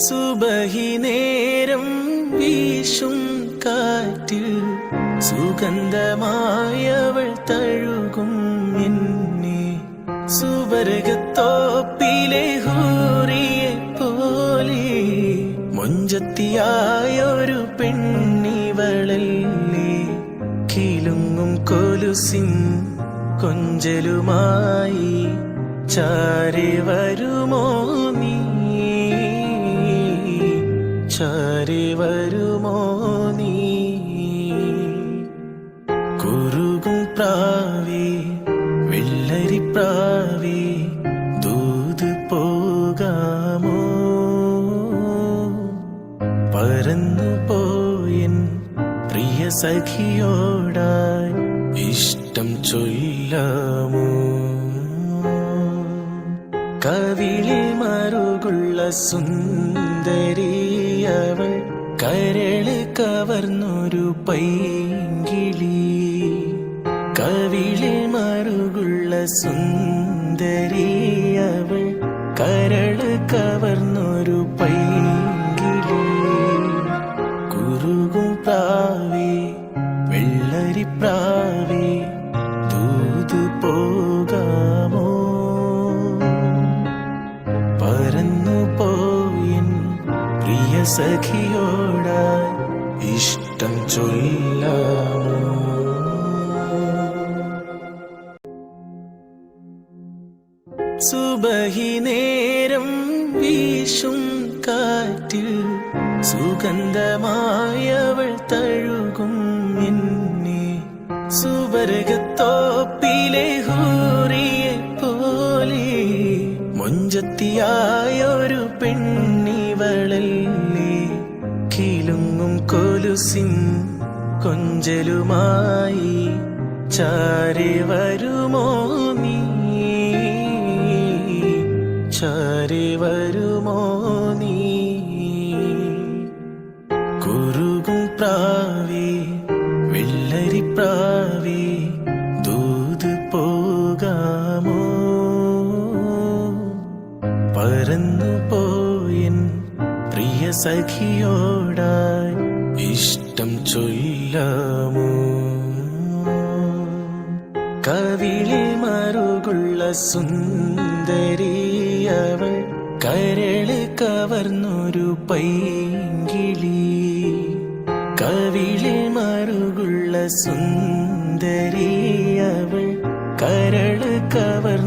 സുബഹി നേരം വീശും കാറ്റിൽ സുഗന്ധമായവൾ തഴുകും എന്നെ. സുവർഗത്തോപ്പിലെ ഹൂറിയെ പോലെ മൊഞ്ചത്തിയായൊരു പെണ്ണിവളല്ലേ. കിലുങ്ങും കൊലുസിൻ കൊഞ്ചലുമായി ചാരി വരുമോ നീ, ചാരി വരുമോ നീ. കുറുകും പ്രാവേ വെള്ളരിപ്രാവേ ദൂത് പോകാമോ. പറന്നു പോയൻ പ്രിയ സഖിയോടായി ഇഷ്ടം ചൊല്ലാമോ. കവിളിൽ മറുകുള്ള സുന്ദരിയവൾ കരള് കവർന്നൊരു പൈങ്കിളി. കവിളിൽ മറുകുള്ള സുന്ദരിയവൾ കരള് കവർന്നൊരു പൈങ്കിളി. കുറുകും പ്രാവേ വെള്ളരിപ്രാവേ ദൂത് പോകാമോ. പറന്നു പോയിൻ പ്രിയ സഖിയോടായി ഇഷ്ടം ചൊല്ലാമോ. സുബഹി നേരം വീശും കാറ്റിൽ സുഗന്ധമായവൾ തഴുകും എന്നെ. സുവർഗത്തോപ്പിലെ ഹൂറിയെ പോലെ മൊഞ്ചത്തിയായൊരു പെണ്ണിവളല്ലേ. കിലുങ്ങും കൊലുസിൻ കൊഞ്ചലുമായി ചാരി വരുമോ നീ, ചാരി വരുമോ നീ. കുറുകും പ്രാവേ വെള്ളരിപ്രാവേ ദൂത് പോകാമോ. പറന്നു പോയൻ പ്രിയ സഖിയോടായി ഇഷ്ടം ചൊല്ലാമോ. കവിളിൽ മറുകുള്ള സുന്ദരിയവൾ കരള് കവർന്നൊരു പൈങ്കിളി. കവിളിൽ മറുകുള്ള സുന്ദരിയവൾ കരള് കവർന്നൊരു